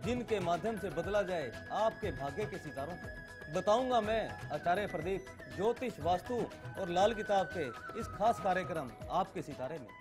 जिनके माध्यम से बदला जाए आपके भाग्य के सितारों को। बताऊंगा मैं आचार्य प्रदीप ज्योतिष, वास्तु और लाल किताब के इस खास कार्यक्रम आपके सितारे में।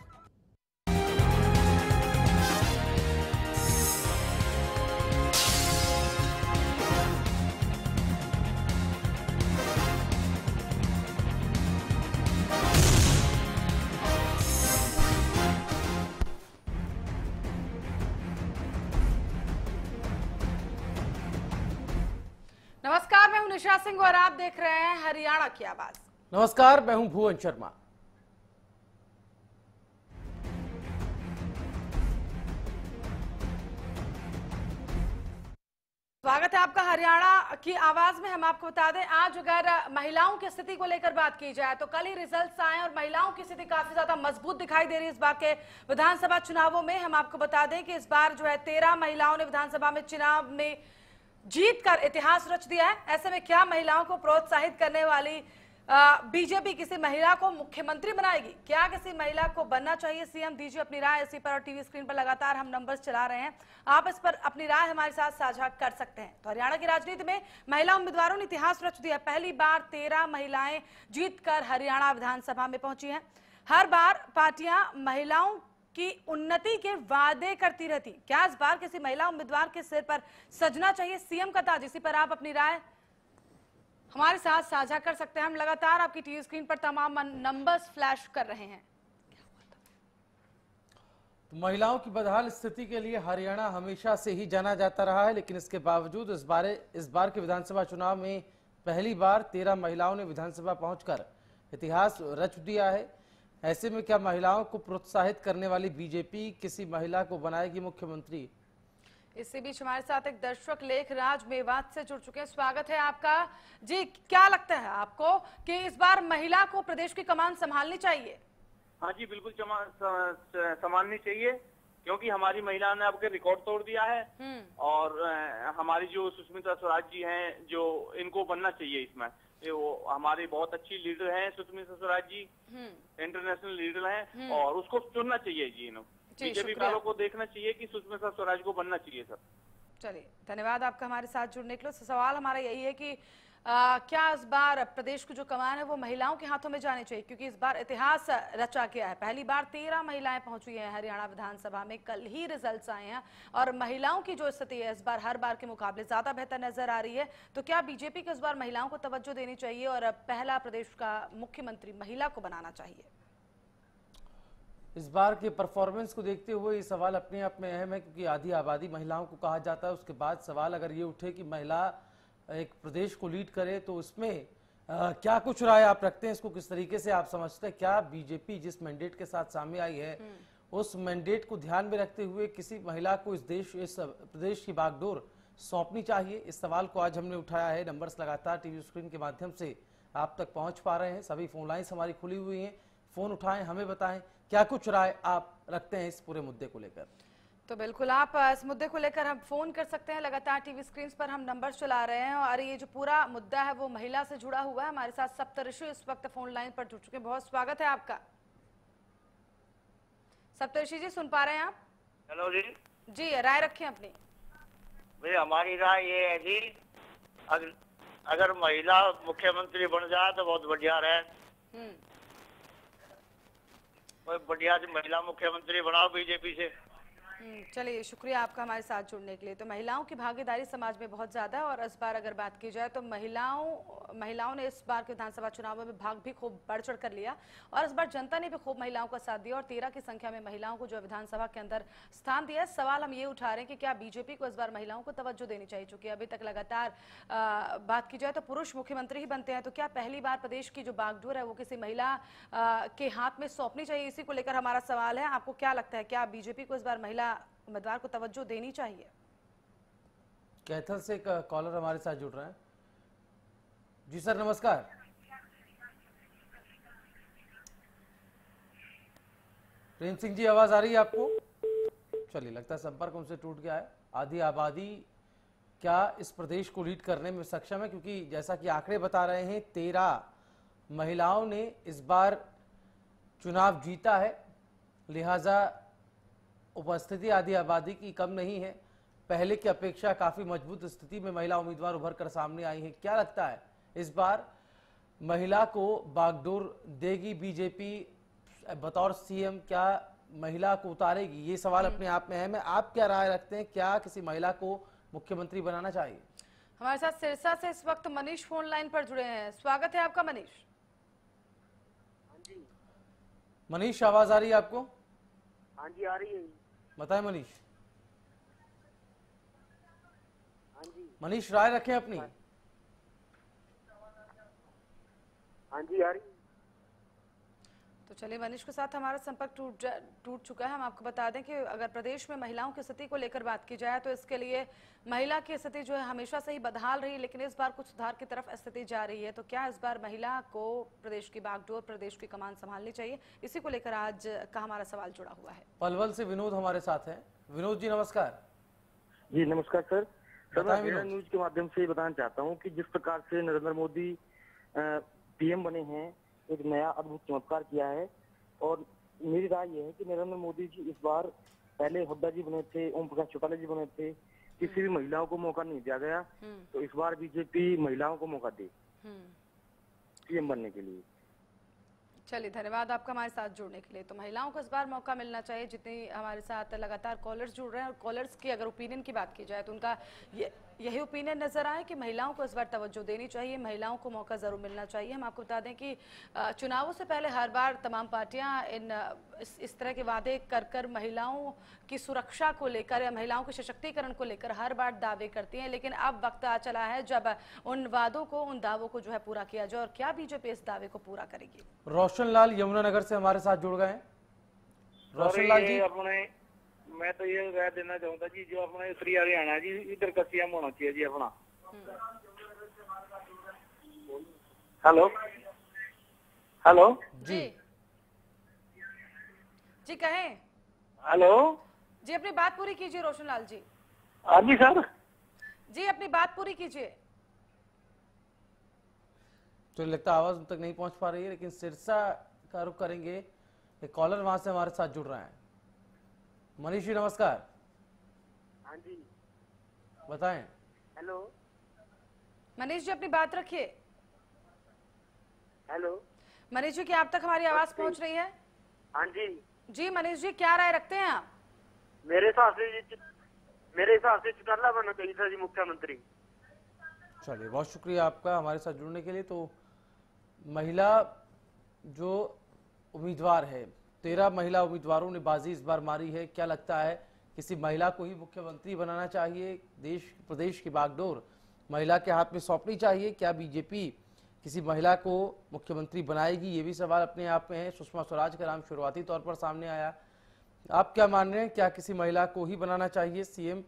नमस्कार, मैं हूं निशा सिंह और आप देख रहे हैं हरियाणा की आवाज। नमस्कार, मैं हूं भुवन शर्मा। स्वागत है आपका हरियाणा की आवाज में। हम आपको बता दें, आज अगर महिलाओं की स्थिति को लेकर बात की जाए तो कल ही रिजल्ट्स आए और महिलाओं की स्थिति काफी ज्यादा मजबूत दिखाई दे रही है। इस बार के विधानसभा चुनावों में हम आपको बता दें कि इस बार जो है 13 महिलाओं ने विधानसभा में चुनाव में जीत कर इतिहास रच दिया है। ऐसे में क्या महिलाओं को प्रोत्साहित करने वाली बीजेपी किसी महिला को मुख्यमंत्री बनाएगी? क्या किसी महिला को बनना चाहिए सीएम? दीजिए अपनी राय इसी पर, और टीवी स्क्रीन पर लगातार हम नंबर्स चला रहे हैं, आप इस पर अपनी राय हमारे साथ साझा कर सकते हैं। तो हरियाणा की राजनीति में महिला उम्मीदवारों ने इतिहास रच दिया। पहली बार 13 महिलाएं जीतकर हरियाणा विधानसभा में पहुंची हैं। हर बार पार्टियां महिलाओं की उन्नति के वादे करती रहती। क्या इस बार किसी महिला उम्मीदवार के सिर पर सजना चाहिए सीएम का ताज? इसी पर आप अपनी राय हमारे साथ साझा कर सकते हैं। हम लगातार आपकी टीवी स्क्रीन पर तमाम नंबर्स फ्लैश कर रहे हैं। तो महिलाओं की बदहाल स्थिति के लिए हरियाणा हमेशा से ही जाना जाता रहा है, लेकिन इसके बावजूद इस बार के विधानसभा चुनाव में पहली बार 13 महिलाओं ने विधानसभा पहुंचकर इतिहास रच दिया है। ऐसे में क्या महिलाओं को प्रोत्साहित करने वाली बीजेपी किसी महिला को बनाएगी मुख्यमंत्री? इसी बीच हमारे साथ एक दर्शक लेख राज मेवात से जुड़ चुके हैं। स्वागत है आपका जी। क्या लगता है आपको कि इस बार महिला को प्रदेश की कमान संभालनी चाहिए? हाँ जी, बिल्कुल संभालनी चाहिए, क्योंकि हमारी महिला ने अब के रिकॉर्ड तोड़ दिया है। और हमारी जो सुषमा स्वराज जी हैं, जो इनको बनना चाहिए इसमें। वो हमारी बहुत अच्छी लीडर हैं सुषमा स्वराज जी, इंटरनेशनल लीडर हैं, और उसको चुनना चाहिए जी। बीजेपी वालों को देखना चाहिए कि सुषमा स्वराज को बनना चाहिए सर। चलिए, धन्यवाद आपका हमारे साथ जुड़ने के लिए। सवाल हमारा यही है कि क्या इस बार प्रदेश की जो कमान है वो महिलाओं के हाथों में जानी चाहिए? क्योंकि इस बार इतिहास रचा गया है। पहली बार 13 महिलाएं पहुंची हैं हरियाणा विधानसभा में। कल ही रिजल्ट्स आए हैं और महिलाओं की जो स्थिति है इस बार हर बार के मुकाबले ज्यादा बेहतर नजर आ रही है। तो क्या बीजेपी को इस बार महिलाओं को तवज्जो देनी चाहिए और पहला प्रदेश का मुख्यमंत्री महिला को बनाना चाहिए? इस बार के परफॉर्मेंस को देखते हुए ये सवाल अपने आप में अहम है, क्योंकि आधी आबादी महिलाओं को कहा जाता है। उसके बाद सवाल अगर ये उठे कि महिला एक प्रदेश को लीड करे तो उसमें क्या कुछ राय आप रखते हैं? इसको किस तरीके से आप समझते हैं? क्या बीजेपी जिस मैंडेट के साथ सामने आई है उस मैंडेट को ध्यान में रखते हुए किसी महिला को इस प्रदेश की बागडोर सौंपनी चाहिए? इस सवाल को आज हमने उठाया है। नंबर्स लगातार टीवी स्क्रीन के माध्यम से आप तक पहुंच पा रहे हैं। सभी फोन लाइन्स हमारी खुली हुई हैं। फोन उठाएं, हमें बताएं क्या कुछ राय आप रखते हैं इस पूरे मुद्दे को लेकर। तो बिल्कुल आप इस मुद्दे को लेकर हम फोन कर सकते हैं। लगातार टीवी स्क्रीन पर हम नंबर चला रहे हैं और ये जो पूरा मुद्दा है वो महिला से जुड़ा हुआ है। हमारे साथ सप्तऋषि इस वक्त फोन लाइन पर जुड़ चुके हैं। बहुत स्वागत है आपका। सप्तऋषि जी, सुन पा रहे हैं आप? हेलो जी। जी, राय रखें अपनी। भाई हमारी राय ये है जी, अगर महिला मुख्यमंत्री बन जाए तो बहुत बढ़िया रहे। बढ़िया से महिला मुख्यमंत्री बनाओ बीजेपी से। चलिए, शुक्रिया आपका हमारे साथ जुड़ने के लिए। तो महिलाओं की भागीदारी समाज में बहुत ज्यादा है और इस बार अगर बात की जाए तो महिलाओं ने इस बार के विधानसभा चुनावों में भाग भी खूब बढ़ चढ़ कर लिया और इस बार जनता ने भी खूब महिलाओं का साथ दिया और 13 की संख्या में महिलाओं को जो विधानसभा के अंदर स्थान दिया। सवाल हम ये उठा रहे हैं कि क्या बीजेपी को इस बार महिलाओं को तवज्जो देनी चाहिए? चूंकि अभी तक लगातार बात की जाए तो पुरुष मुख्यमंत्री ही बनते हैं, तो क्या पहली बार प्रदेश की जो बागडोर है वो किसी महिला के हाथ में सौंपनी चाहिए? इसी को लेकर हमारा सवाल है। आपको क्या लगता है, क्या बीजेपी को इस बार महिला उम्मीदवार को तवज्जो देनी चाहिए? कैथल से एक कॉलर हमारे साथ जुड़ रहे हैं। जी सर, नमस्कार। प्रेम सिंह जी, आवाज आ रही है आपको? चलिए, लगता है संपर्क उनसे टूट गया है। आधी आबादी क्या इस प्रदेश को लीड करने में सक्षम है? क्योंकि जैसा कि आंकड़े बता रहे हैं 13 महिलाओं ने इस बार चुनाव जीता है, लिहाजा उपस्थिति आधी आबादी की कम नहीं है। पहले की अपेक्षा काफी मजबूत स्थिति में महिला उम्मीदवार उभर कर सामने आई हैं। क्या लगता है इस बार महिला को बागडोर देगी बीजेपी बतौर सीएम? क्या महिला को उतारेगी? ये सवाल अपने आप में है। आप क्या राय रखते हैं, क्या किसी महिला को मुख्यमंत्री बनाना चाहिए? हमारे साथ सिरसा से इस वक्त मनीष फोन लाइन पर जुड़े हैं। स्वागत है आपका मनीष। मनीष, आवाज आ रही है आपको? हाँ जी, आ रही है। बताएं मनीष। हाँ जी। मनीष, राय रखें अपनी। हाँ जी, आ रही है। तो चलिए, मनीष के साथ हमारा संपर्क टूट चुका है। हम आपको बता दें कि अगर प्रदेश में महिलाओं की स्थिति को लेकर बात की जाए तो इसके लिए महिला की स्थिति जो है हमेशा से ही बदहाल रही, लेकिन इस बार कुछ सुधार की तरफ स्थिति जा रही है। तो क्या इस बार महिला को प्रदेश की बागडोर, प्रदेश की कमान संभालनी चाहिए? इसी को लेकर आज का हमारा सवाल जुड़ा हुआ है। पलवल से विनोद हमारे साथ हैं। विनोद जी, नमस्कार। जी नमस्कार सर। सर, बताएं मैं विनोद। न्यूज के माध्यम से बताना चाहता हूँ कि जिस प्रकार से नरेंद्र मोदी पीएम बने हैं, एक नया अद्भुत चमत्कार किया है। और मेरी राय यह है कि नरेंद्र मोदी जी इस बार, पहले हुड्डा जी बने थे, ओम प्रकाश चौटाला जी बने थे, किसी भी महिलाओं को मौका नहीं दिया गया। तो इस बार बीजेपी महिलाओं को मौका दे पीएम बनने के लिए। चलिए, धन्यवाद आपका हमारे साथ जुड़ने के लिए। तो महिलाओं को इस बार मौका मिलना चाहिए। जितनी हमारे साथ लगातार कॉलर्स जुड़ रहे हैं, और कॉलर्स की अगर ओपिनियन की बात की जाए तो उनका यही ओपिनियन नजर आए कि महिलाओं को इस बार तवज्जो देनी चाहिए, महिलाओं को मौका जरूर मिलना चाहिए। हम आपको बता दें कि चुनावों से पहले हर बार तमाम पार्टियां इस तरह के वादे कर महिलाओं की सुरक्षा को लेकर या महिलाओं के सशक्तिकरण को लेकर हर बार दावे करती हैं, लेकिन अब वक्त आ चला है जब उन वादों को, उन दावों को जो है पूरा किया जाए। और क्या बीजेपी इस दावे को पूरा करेगी? रोशन लाल यमुनानगर से हमारे साथ जुड़ गए हैं। रोशन लाल जी, अपने मैं तो ये राय देना चाहूंगा जी, जो अपने श्री हरियाणा जी, इधर का सीएम होना चाहिए जी अपना। हेलो हेलो जी जी कहें। हेलो जी, अपनी बात पूरी कीजिए रोशन लाल जी। हाँ जी सर। जी, अपनी बात पूरी कीजिए। तो लगता है आवाज उन तक नहीं पहुंच पा रही है, लेकिन सिरसा का रुख करेंगे। एक कॉलर वहां से हमारे साथ जुड़ रहा है। मनीष जी, नमस्कार। हाँ जी, बताएं। हेलो मनीष जी, अपनी बात रखिए। हेलो। मनीष जी, क्या आप तक हमारी आवाज पहुंच रही है? हाँ जी। जी मनीष जी, क्या राय रखते हैं आप? मेरे हिसाब से चौटाला बनना चाहिए था जी मुख्यमंत्री। चलिए, बहुत शुक्रिया आपका हमारे साथ जुड़ने के लिए। तो महिला जो उम्मीदवार है, 13 महिला उम्मीदवारों ने बाजी इस बार मारी है। क्या लगता है, किसी महिला को ही मुख्यमंत्री बनाना चाहिए? प्रदेश की बागडोर महिला के हाथ में सौंपनी चाहिए? क्या बीजेपी किसी महिला को मुख्यमंत्री बनाएगी? ये भी सवाल अपने आप में है। सुषमा स्वराज का नाम शुरुआती तौर पर सामने आया। आप क्या मान रहे हैं, क्या किसी महिला को ही बनाना चाहिए सीएम?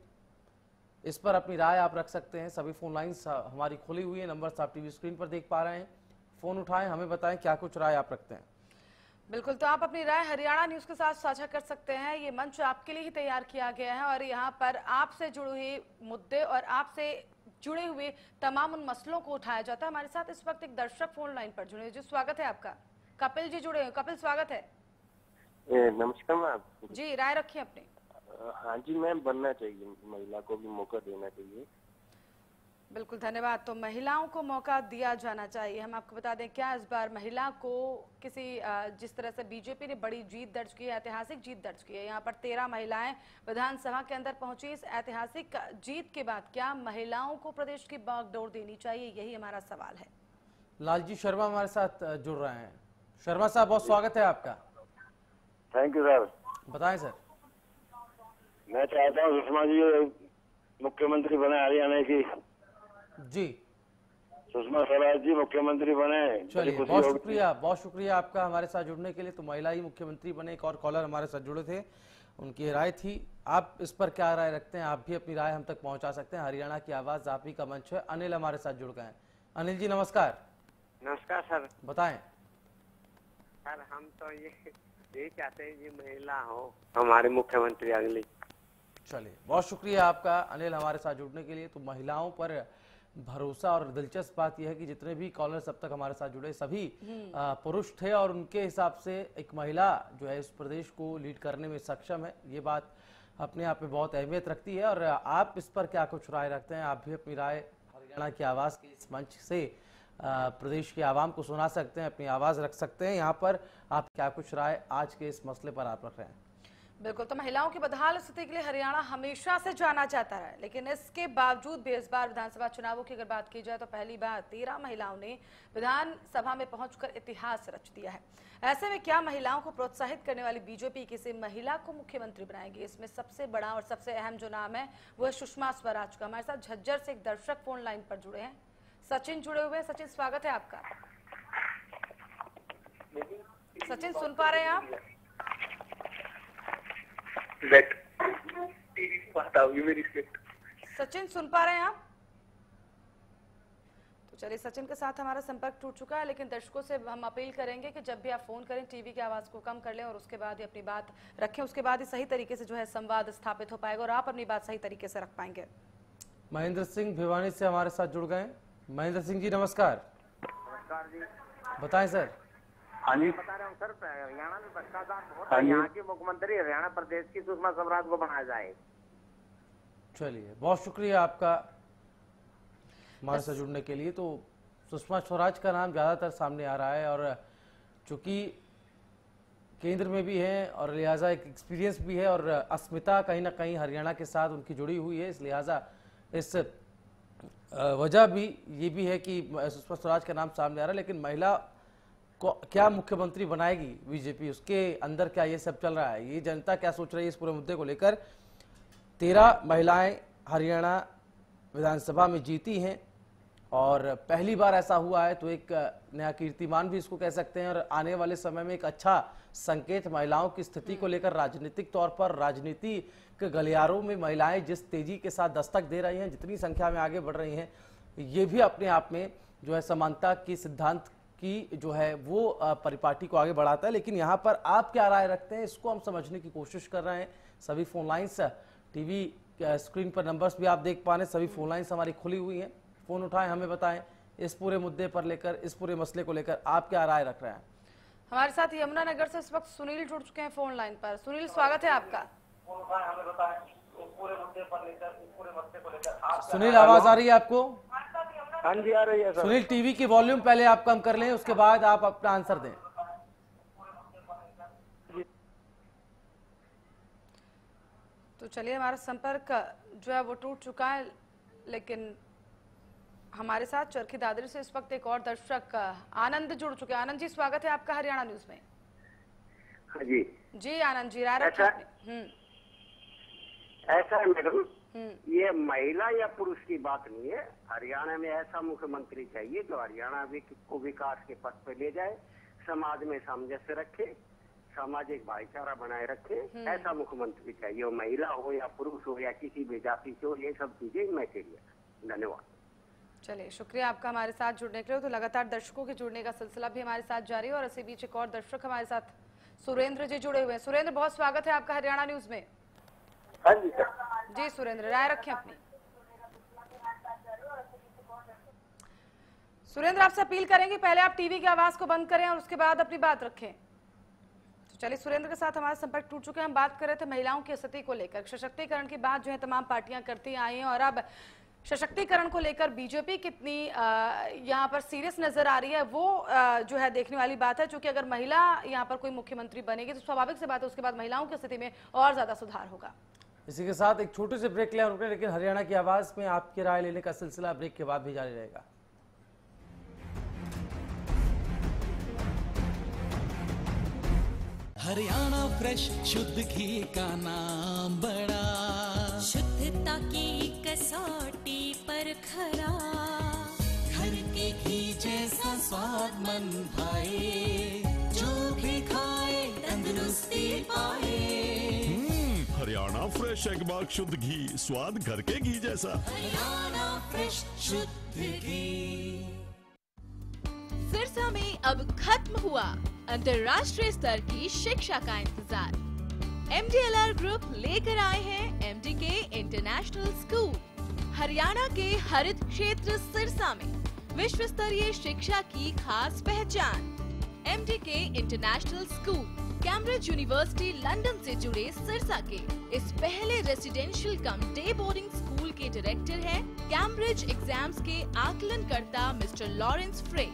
इस पर अपनी राय आप रख सकते हैं। सभी फोन लाइन्स हमारी खुली हुई है, नंबर आप टीवी स्क्रीन पर देख पा रहे हैं। फोन उठाएं, हमें बताएं क्या कुछ राय आप रखते हैं। बिल्कुल, तो आप अपनी राय हरियाणा न्यूज के साथ साझा कर सकते हैं। ये मंच आपके लिए ही तैयार किया गया है और यहाँ पर आपसे जुड़े हुए मुद्दे और आपसे जुड़े हुए तमाम उन मसलों को उठाया जाता है। हमारे साथ इस वक्त एक दर्शक फोन लाइन पर जुड़े हैं। जी, स्वागत है आपका। कपिल जी जुड़े हैं। कपिल, स्वागत है। नमस्कार मैम। जी, राय रखिए अपनी। हाँ जी मैम, बनना चाहिए, महिला को भी मौका देना चाहिए। बिल्कुल, धन्यवाद। तो महिलाओं को मौका दिया जाना चाहिए। हम आपको बता दें, क्या इस बार महिला को किसी जिस तरह से बीजेपी ने बड़ी जीत दर्ज की है, ऐतिहासिक जीत दर्ज की है, यहाँ पर 13 महिलाएं विधानसभा के अंदर पहुंची। इस ऐतिहासिक जीत के बाद क्या महिलाओं को प्रदेश की बागडोर देनी चाहिए? यही हमारा सवाल है। लालजी शर्मा हमारे साथ जुड़ रहे हैं। शर्मा साहब, बहुत स्वागत है आपका। Thank you sir. बताएं सर। मैं चाहता हूँ सुषमा जी मुख्यमंत्री बने हरियाणा की। जी, सुषमा स्वराज जी मुख्यमंत्री बने। चलिए, बहुत शुक्रिया आपका हमारे साथ जुड़ने के लिए। तो महिला ही मुख्यमंत्री बने। एक और कॉलर हमारे साथ जुड़े थे, उनकी राय थी। आप इस पर क्या राय रखते हैं? आप भी अपनी राय हम तक पहुंचा सकते हैं। हरियाणा की आवाज आप ही का मंच है। अनिल हमारे साथ जुड़ गए हैं। अनिल जी, नमस्कार। नमस्कार सर। बताएं। सर, हम तो यही चाहते हैं ये महिला हो हमारे मुख्यमंत्री अगली। चलिए, बहुत शुक्रिया आपका अनिल हमारे साथ जुड़ने के लिए। तो महिलाओं पर भरोसा, और दिलचस्प बात यह है कि जितने भी कॉलर्स अब तक हमारे साथ जुड़े सभी पुरुष थे और उनके हिसाब से एक महिला जो है इस प्रदेश को लीड करने में सक्षम है। ये बात अपने आप में बहुत अहमियत रखती है। और आप इस पर क्या कुछ राय रखते हैं? आप भी अपनी राय हरियाणा की आवाज़ के इस मंच से प्रदेश की आवाम को सुना सकते हैं, अपनी आवाज़ रख सकते हैं। यहाँ पर आप क्या कुछ राय आज के इस मसले पर आप रख रहे हैं? बिल्कुल, तो महिलाओं की बदहाल स्थिति के लिए हरियाणा हमेशा से जाना जाता है, लेकिन इसके बावजूद भी इस बार विधानसभा चुनावों की अगर बात की जाए तो पहली बार 13 महिलाओं ने विधानसभा में पहुंचकर इतिहास रच दिया है। ऐसे में क्या महिलाओं को प्रोत्साहित करने वाली बीजेपी किसी महिला को मुख्यमंत्री बनाएगी? इसमें सबसे बड़ा और सबसे अहम जो नाम है वो है सुषमा स्वराज का। हमारे साथ झज्जर से एक दर्शक फोन लाइन पर जुड़े हैं, सचिन जुड़े हुए हैं। सचिन, स्वागत है आपका। सचिन, सुन पा रहे हैं आप? सचिन, सुन पा रहे हैं आप? तो चलिए, सचिन के साथ हमारा संपर्क टूट चुका है, लेकिन दर्शकों से हम अपील करेंगे कि जब भी आप फोन करें टीवी की आवाज को कम कर लें और उसके बाद ही अपनी बात रखें। उसके बाद ही सही तरीके से जो है संवाद स्थापित हो पाएगा और आप अपनी बात सही तरीके से रख पाएंगे। महेंद्र सिंह भिवानी से हमारे साथ जुड़ गए। महेंद्र सिंह जी, नमस्कार। नमस्कार जी, बताएं सर। हाँ जी, बता रहा हूँ सर, हरियाणा में भ्रष्टाचार बहुत है। यहाँ के मुख्यमंत्री हरियाणा प्रदेश की सुषमा स्वराज को बनाया जाए। चलिए, बहुत शुक्रिया आपका हमारे साथ जुड़ने के लिए। तो सुषमा स्वराज का नाम ज़्यादातर सामने आ रहा है और चूंकि केंद्र में भी है और लिहाजा एक एक्सपीरियंस भी है और अस्मिता कहीं ना कहीं हरियाणा के साथ उनकी जुड़ी हुई है, इस लिहाजा इस वजह भी ये भी है कि सुषमा स्वराज का नाम सामने आ रहा है। लेकिन महिला को क्या मुख्यमंत्री बनाएगी बीजेपी, उसके अंदर क्या ये सब चल रहा है, ये जनता क्या सोच रही है इस पूरे मुद्दे को लेकर। 13 महिलाएं हरियाणा विधानसभा में जीती हैं और पहली बार ऐसा हुआ है, तो एक नया कीर्तिमान भी इसको कह सकते हैं और आने वाले समय में एक अच्छा संकेत महिलाओं की स्थिति को लेकर राजनीतिक तौर पर, राजनीति के गलियारों में महिलाएं जिस तेजी के साथ दस्तक दे रही हैं, जितनी संख्या में आगे बढ़ रही हैं, ये भी अपने आप में जो है समानता की सिद्धांत की जो है वो परिपाटी को आगे बढ़ाता है। लेकिन यहाँ पर आप क्या राय रखते हैं, इसको हम समझने की कोशिश कर रहे हैं। सभी फोन लाइन्स, टीवी स्क्रीन पर नंबर्स भी आप देख पा रहे हैं, सभी फोन लाइन्स हमारी खुली हुई हैं। फोन उठाएं, हमें बताएं इस पूरे मुद्दे पर लेकर, इस पूरे मसले को लेकर आप क्या राय रख रहे हैं। हमारे साथ यमुनानगर से इस वक्त सुनील जुड़ चुके हैं फोन लाइन पर। सुनील, स्वागत है आपका। सुनील, आवाज आ रही है आपको? हाँ जी, आ रही है सर। सुनील, टीवी की वॉल्यूम पहले आप कम कर लें, उसके बाद आप अपना आंसर दें। तो चलिए, हमारा संपर्क जो है वो टूट चुका है, लेकिन हमारे साथ चरखी दादरी से इस वक्त एक और दर्शक आनंद जुड़ चुके हैं। आनंद जी, स्वागत है आपका हरियाणा न्यूज में। हाँ जी जी आनंद जी, राय रखिए। ऐसा है मैडम, ये महिला या पुरुष की बात नहीं है। हरियाणा में ऐसा मुख्यमंत्री चाहिए जो हरियाणा को विकास के पथ पे ले जाए, समाज में सामंजस्य रखे, सामाजिक भाईचारा बनाए रखे। ऐसा मुख्यमंत्री चाहिए, वो महिला हो या पुरुष हो या किसी भी जाति से हो, ये सब चीजें मैटेरियल। धन्यवाद। चलिए, शुक्रिया आपका हमारे साथ जुड़ने के लिए। तो लगातार दर्शकों के जुड़ने का सिलसिला भी हमारे साथ जारी है और इसी बीच एक और दर्शक हमारे साथ सुरेंद्र जी जुड़े हुए हैं। सुरेंद्र, बहुत स्वागत है आपका हरियाणा न्यूज में। हाँ जी सर। जी सुरेंद्र, राय रखें अपनी। सुरेंद्र, आपसे अपील करेंगे पहले आप टीवी की आवाज को बंद करें और उसके बाद अपनी बात रखें। तो चलिए, सुरेंद्र के साथ हमारा संपर्क टूट चुका है। हम बात कर रहे थे महिलाओं की स्थिति को लेकर। सशक्तिकरण की बात जो है तमाम पार्टियां करती आई हैं और अब सशक्तिकरण को लेकर बीजेपी कितनी यहाँ पर सीरियस नजर आ रही है वो जो है देखने वाली बात है। क्योंकि अगर महिला यहाँ पर कोई मुख्यमंत्री बनेगी तो स्वाभाविक सी बात है उसके बाद महिलाओं की स्थिति में और ज्यादा सुधार होगा। इसी के साथ एक छोटे से ब्रेक ले रुके, लेकिन हरियाणा की आवाज में आपकी राय लेने का सिलसिला ब्रेक के बाद भी जारी रहेगा। हरियाणा फ्रेश शुद्ध घी का नाम बड़ा, शुद्धता की कसौटी पर खरा, घर के घी जैसा स्वाद मन भाए, जो भी खाए तंदुरुस्ती पाए। हरियाणा फ्रेश एगबाग शुद्ध घी, स्वाद घर के घी जैसा। हरियाणा फ्रेश शुद्ध घी। सिरसा में अब खत्म हुआ अंतर्राष्ट्रीय स्तर की शिक्षा का इंतजार। MDLR ग्रुप लेकर आए हैं MDK इंटरनेशनल स्कूल। हरियाणा के हरित क्षेत्र सिरसा में विश्व स्तरीय शिक्षा की खास पहचान। MDK international school Cambridge university London से जुड़े सिरसा के इस पहले रेसिडेंशियल कम डे बोर्डिंग स्कूल के डायरेक्टर हैं कैम्ब्रिज एग्जाम्स के आकलनकर्ता मिस्टर लॉरेंस फ्रे।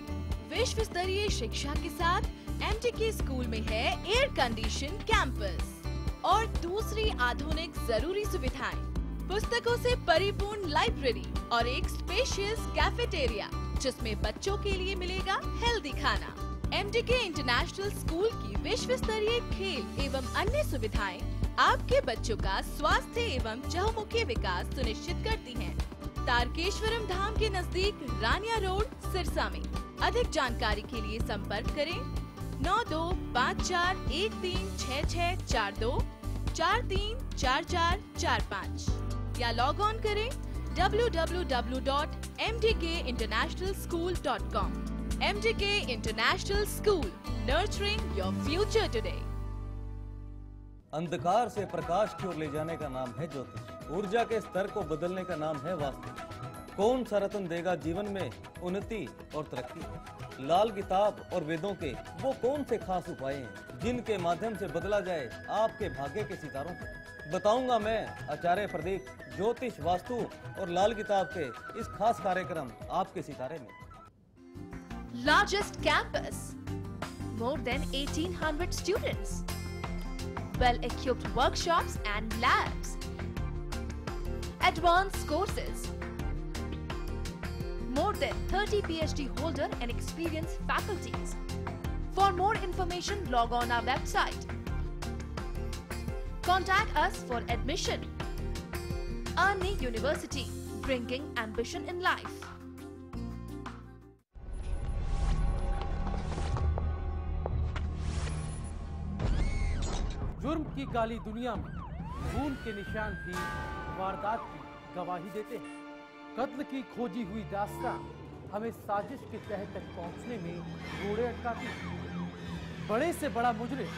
विश्व स्तरीय शिक्षा के साथ एमटीके स्कूल में है एयर कंडीशन कैंपस और दूसरी आधुनिक जरूरी सुविधाएं, पुस्तकों से परिपूर्ण लाइब्रेरी और एक स्पेशियस कैफेटेरिया जिसमें बच्चों के लिए मिलेगा हेल्दी खाना। एमटीके इंटरनेशनल स्कूल की विश्व स्तरीय खेल एवं अन्य सुविधाएं आपके बच्चों का स्वास्थ्य एवं चहुमुखी विकास सुनिश्चित करती हैं। तारकेश्वरम धाम के नजदीक रानिया रोड, सिरसा में। अधिक जानकारी के लिए संपर्क करें 9254136642 434445 या लॉग ऑन करें www.mdkinternationalschool.com। MDK International School, nurturing your future today। अंधकार से प्रकाश की ओर ले जाने का नाम है ज्योतिष, ऊर्जा के स्तर को बदलने का नाम है वास्तु। कौन सा रत्न देगा जीवन में उन्नति और तरक्की? लाल किताब और वेदों के वो कौन से खास उपाय हैं जिनके माध्यम से बदला जाए आपके भाग्य के सितारों को? बताऊंगा मैं आचार्य प्रदीप ज्योतिष, वास्तु और लाल किताब के इस खास कार्यक्रम आपके सितारे में। Largest campus, more than 1800 students, well-equipped workshops and labs, advanced courses, more than 30 PhD holder and experienced faculties. For more information, log on our website. Contact us for admission. Arni University, bringing ambition in life. जुर्म की काली दुनिया में खून के निशान भी वारदात की गवाही देते हैं। कत्ल की खोजी हुई दास्तां हमें साजिश के तह तक पहुंचने में रोड़े अटकाती है। बड़े से बड़ा मुजरिम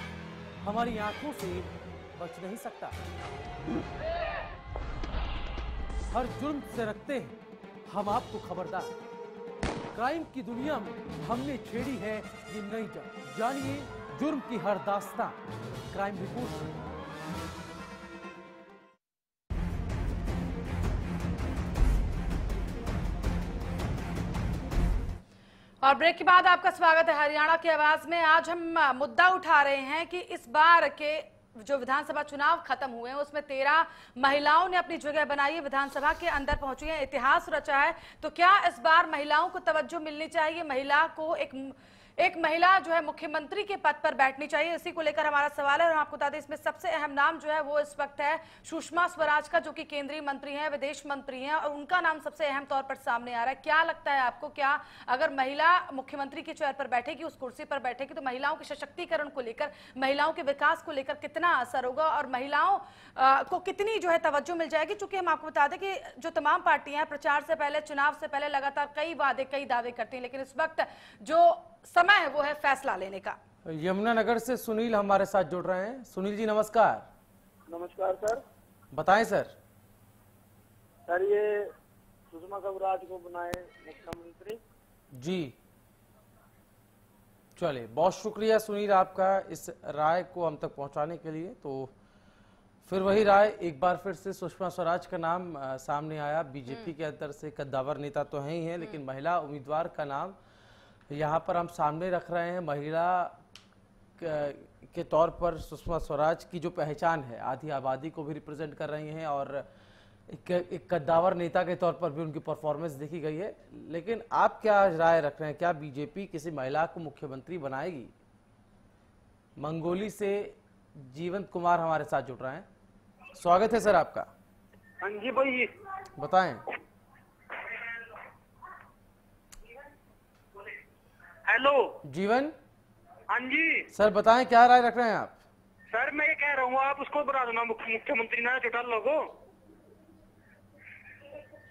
हमारी आंखों से बच नहीं सकता। हर जुर्म से रखते हैं हम आपको खबरदार। क्राइम की दुनिया में हमने छेड़ी है ये नई जंग। जानिए जुर्म की हर दास्तां क्राइम रिपोर्ट में। और ब्रेक के बाद आपका स्वागत है हरियाणा की आवाज में। आज हम मुद्दा उठा रहे हैं कि इस बार के जो विधानसभा चुनाव खत्म हुए हैं उसमें 13 महिलाओं ने अपनी जगह बनाई है, विधानसभा के अंदर पहुंची है, इतिहास रचा है। तो क्या इस बार महिलाओं को तवज्जो मिलनी चाहिए? महिला को एक महिला जो है मुख्यमंत्री के पद पर बैठनी चाहिए, इसी को लेकर हमारा सवाल है। और आपको बता दें इसमें सबसे अहम नाम जो है वो इस वक्त है सुषमा स्वराज का, जो कि केंद्रीय मंत्री हैं, विदेश मंत्री हैं, और उनका नाम सबसे अहम तौर पर सामने आ रहा है। क्या लगता है आपको, क्या अगर महिला मुख्यमंत्री के चेयर पर बैठेगी, उस कुर्सी पर बैठेगी, तो महिलाओं के सशक्तिकरण को लेकर, महिलाओं के विकास को लेकर कितना असर होगा और महिलाओं को कितनी जो है तवज्जो मिल जाएगी? चूंकि हम आपको बता दें कि जो तमाम पार्टियां हैं प्रचार से पहले, चुनाव से पहले लगातार कई वादे, कई दावे करती हैं, लेकिन इस वक्त जो समय है वो है फैसला लेने का। यमुनानगर से सुनील हमारे साथ जुड़ रहे हैं। सुनील जी नमस्कार। नमस्कार सर। बताएं सर। सर ये सुषमा स्वराज को बनाए मुख्यमंत्री। जी चलिए, बहुत शुक्रिया सुनील आपका इस राय को हम तक पहुंचाने के लिए। तो फिर वही राय एक बार फिर से सुषमा स्वराज का नाम सामने आया। बीजेपी के अंदर से कद्दावर नेता तो है ही है, लेकिन महिला उम्मीदवार का नाम यहाँ पर हम सामने रख रहे हैं। महिला के तौर पर सुषमा स्वराज की जो पहचान है, आधी आबादी को भी रिप्रेजेंट कर रही हैं और एक कद्दावर नेता के तौर पर भी उनकी परफॉर्मेंस देखी गई है। लेकिन आप क्या राय रख रहे हैं, क्या बीजेपी किसी महिला को मुख्यमंत्री बनाएगी? मंगोली से जीवंत कुमार हमारे साथ जुड़ रहे हैं। स्वागत है सर आपका। हाँ जी भाई, बताएं। हेलो जीवन। हाँ जी सर बताएं, क्या राय रख रहे हैं आप? सर मैं ये कह रहा हूँ आप उसको बना दो ना मुख्यमंत्री, ना चुटाल लोगो,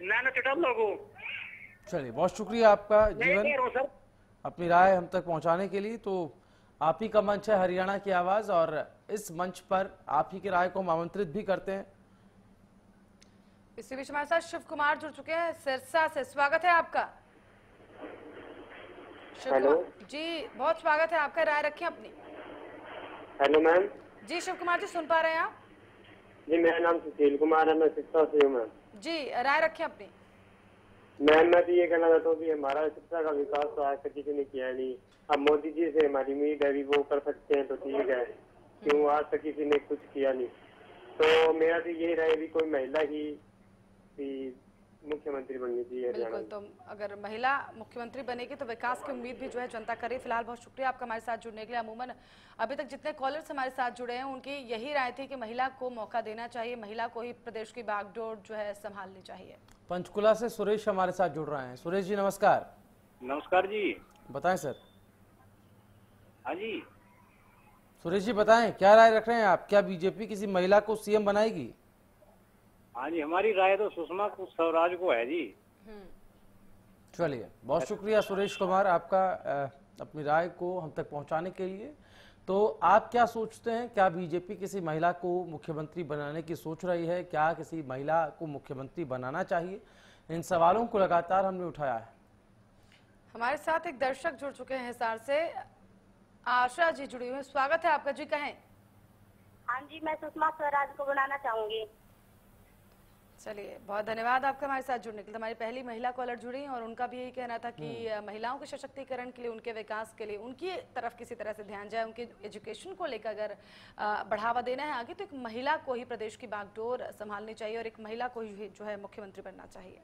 ना चुटाल लोगो। चलिए, बहुत शुक्रिया आपका जीवन सर अपनी राय हम तक पहुंचाने के लिए। तो आप ही का मंच है हरियाणा की आवाज, और इस मंच पर आप ही की राय को हम आमंत्रित भी करते हैं। इसी बीच हमारे साथ शिव कुमार जुड़ चुके हैं सिरसा से। स्वागत है आपका। हेलो जी बहुत स्वागत है आपका, राय रखें अपनी। Hello ma'am. जी शिव कुमार जी, सुन पा रहे हैं आप? जी मेरा नाम सुशील कुमार है, मैं शिक्षा से हूँ मैम। जी राय रखें अपनी। मैम मैं तो ये कहना चाहता हूँ कि हमारा शिक्षा का विकास तो आज तक किसी ने किया नहीं। अब मोदी जी से हमारी उम्मीद है भी वो कर सकते हैं तो ठीक है, क्यों आज तक किसी ने कुछ किया नहीं। तो मेरा तो यही रहे भी कोई महिला ही मुख्यमंत्री बननी चाहिए हरियाणा। बिल्कुल, तो अगर महिला मुख्यमंत्री बनेगी तो विकास की उम्मीद भी जो है जनता करे। फिलहाल बहुत शुक्रिया आपका हमारे साथ जुड़ने के लिए। अमूमन अभी तक जितने कॉलर्स हमारे साथ जुड़े हैं उनकी यही राय थी कि महिला को मौका देना चाहिए, महिला को ही प्रदेश की बागडोर जो है संभालनी चाहिए। पंचकुला से सुरेश हमारे साथ जुड़ रहे हैं। सुरेश जी नमस्कार। नमस्कार जी। बताएं सर। हाँ जी सुरेश जी बताएं, क्या राय रख रहे हैं आप? क्या बीजेपी किसी महिला को सीएम बनाएगी? हाँ जी, हमारी राय तो सुषमा स्वराज को है जी। चलिए, बहुत शुक्रिया सुरेश कुमार आपका अपनी राय को हम तक पहुंचाने के लिए। तो आप क्या सोचते हैं, क्या बीजेपी किसी महिला को मुख्यमंत्री बनाने की सोच रही है? क्या किसी महिला को मुख्यमंत्री बनाना चाहिए? इन सवालों को लगातार हमने उठाया है। हमारे साथ एक दर्शक जुड़ चुके हैं हिसार से, आशा जी जुड़ी हुई है। स्वागत है आपका जी, कहें। हाँ जी, मैं सुषमा स्वराज को बनाना चाहूंगी। चलिए, बहुत धन्यवाद आपका हमारे साथ जुड़ने के लिए। हमारी पहली महिला कॉलर जुड़ी और उनका भी यही कहना था कि महिलाओं के सशक्तिकरण के लिए, उनके विकास के लिए उनकी तरफ किसी तरह से ध्यान जाए, उनके एजुकेशन को लेकर अगर बढ़ावा देना है आगे तो एक महिला को ही प्रदेश की बागडोर संभालनी चाहिए और एक महिला को ही जो है मुख्यमंत्री बनना चाहिए।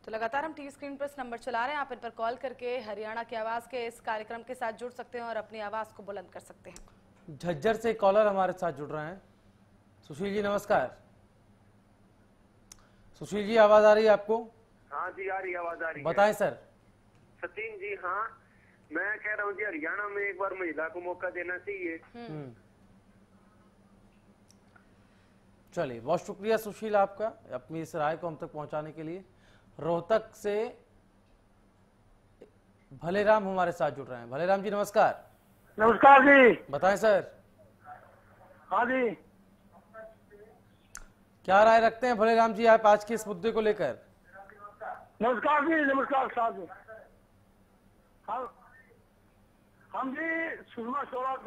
तो लगातार हम टीवी स्क्रीन पर नंबर चला रहे हैं, आप इन पर कॉल करके हरियाणा की आवाज के इस कार्यक्रम के साथ जुड़ सकते हैं और अपनी आवाज को बुलंद कर सकते हैं। झज्जर से कॉलर हमारे साथ जुड़ रहे हैं। सुशील जी नमस्कार। सुशील जी आवाज आ रही है आपको? हाँ जी आ रही, आवाज आ रही है। बताएं सर। सचिन जी, हाँ मैं कह रहा हूँ जी हरियाणा में एक बार महिला को मौका देना चाहिए। चलिए, बहुत शुक्रिया सुशील आपका अपनी इस राय को हम तक पहुंचाने के लिए। रोहतक से भलेराम हमारे साथ जुड़ रहे हैं। भलेराम जी नमस्कार। नमस्कार जी। बताएं सर। हाँ जी, क्या राय रखते हैं भलेराम जी आप आज के इस मुद्दे को लेकर? नमस्कार जी। नमस्कार साहब जी। हम जी सुषमा स्वराज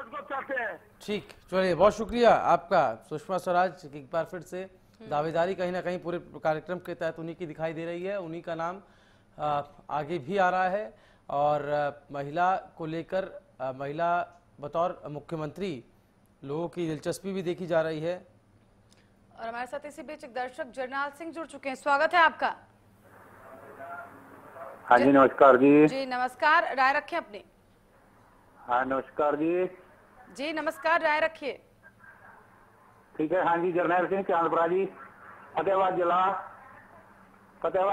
को चाहते हैं। ठीक, चलिए बहुत शुक्रिया आपका सुषमा स्वराज। एक बार फिर से दावेदारी कहीं ना कहीं पूरे कार्यक्रम के तहत उन्हीं की दिखाई दे रही है, उन्हीं का नाम आगे भी आ रहा है और महिला को लेकर महिला बतौर मुख्यमंत्री लोगों की दिलचस्पी भी देखी जा रही है। और हमारे साथ इसी बीच एक दर्शक जरनाल सिंह जुड़ चुके हैं। स्वागत है आपका। हाँ जी नमस्कार जी। जी नमस्कार, राय रखें अपनी। हाँ नमस्कार जी। जी नमस्कार, राय रखिए। ठीक है। हाँ जी, जरनैल सिंह चांदपुरा जी, फतेहाबाद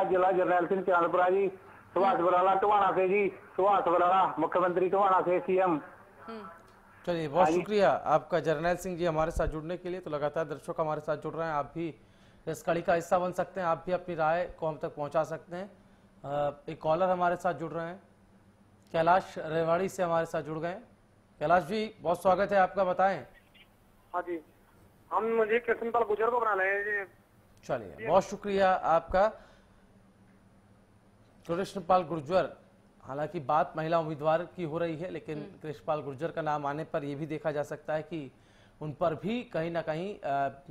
जिला जरनैल सिंह चांदपुरा जी। सुभाष बराला टोहाना से जी, सुभाष बराला मुख्यमंत्री टोहाना से सीएम। चलिए, बहुत शुक्रिया आपका जरनैल सिंह जी हमारे साथ जुड़ने के लिए। तो लगातार दर्शक हमारे साथ जुड़ रहे हैं, आप भी इस कड़ी का हिस्सा बन सकते हैं, आप भी अपनी राय को हम तक पहुंचा सकते हैं। एक कॉलर हमारे साथ जुड़ रहे हैं, कैलाश रेवाड़ी से हमारे साथ जुड़ गए। कैलाश जी बहुत स्वागत है आपका, बताएं। हाँ जी, हम मुझे कृष्णपाल गुर्जर को बना रहे हैं। चलिए, बहुत शुक्रिया आपका कृष्णपाल गुर्जर। हालांकि बात महिला उम्मीदवार की हो रही है, लेकिन कृष्णपाल गुर्जर का नाम आने पर यह भी देखा जा सकता है कि उन पर भी कहीं ना कहीं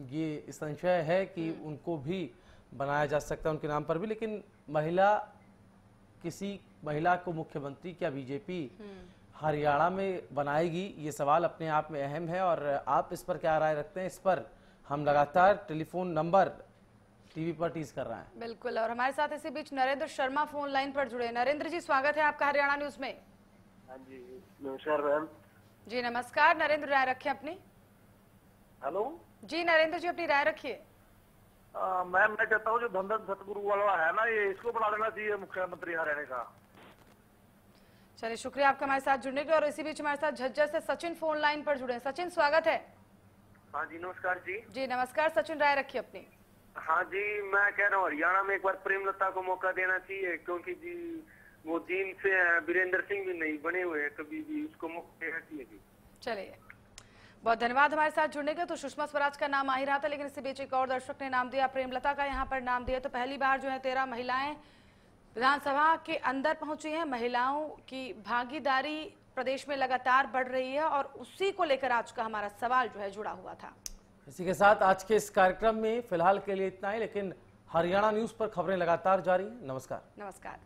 ये संशय है कि उनको भी बनाया जा सकता है उनके नाम पर भी। लेकिन किसी महिला को मुख्यमंत्री क्या बीजेपी हरियाणा में बनाएगी, ये सवाल अपने आप में अहम है। और आप इस पर क्या राय रखते हैं, इस पर हम लगातार टेलीफोन नंबर टीवी पर टीज कर रहे हैं। बिल्कुल, और हमारे साथ इसी बीच नरेंद्र शर्मा फोन लाइन पर जुड़े। नरेंद्र जी स्वागत है आपका हरियाणा न्यूज में। हाँ जी नमस्कार मैम। जी नमस्कार नरेंद्र, राय रखें अपनी। हेलो जी नरेंद्र जी, अपनी राय रखिए। मैम मैं कहता हूँ जो धनधन सतगुरु वाला है ना, ये इसको बना लेना चाहिए मुख्यमंत्री हरियाणा का। चलिए, शुक्रिया आपका हमारे साथ जुड़ने के। और इसी बीच हमारे साथ झज्जर से सचिन फोन लाइन पर जुड़े। सचिन स्वागत है। हाँ जी नमस्कार जी। जी नमस्कार सचिन, राय रखिए अपनी। हाँ जी, मैं कह रहा हूँ हरियाणा में एक बार प्रेमलता को मौका देना चाहिए, क्योंकि जी वो जीन से वीरेंद्र सिंह भी नहीं बने हुए हैं कभी भी, उसको मौका देना चाहिए जी। चलिए, बहुत धन्यवाद हमारे साथ जुड़ने के। तो सुषमा स्वराज का नाम आ ही रहा था, लेकिन इसी बीच एक और दर्शक ने नाम दिया, प्रेमलता का यहाँ पर नाम दिया। तो पहली बार जो है 13 महिलाएं विधानसभा के अंदर पहुंची हैं। महिलाओं की भागीदारी प्रदेश में लगातार बढ़ रही है और उसी को लेकर आज का हमारा सवाल जो है जुड़ा हुआ था। इसी के साथ आज के इस कार्यक्रम में फिलहाल के लिए इतना ही, लेकिन हरियाणा न्यूज पर खबरें लगातार जारी। नमस्कार। नमस्कार।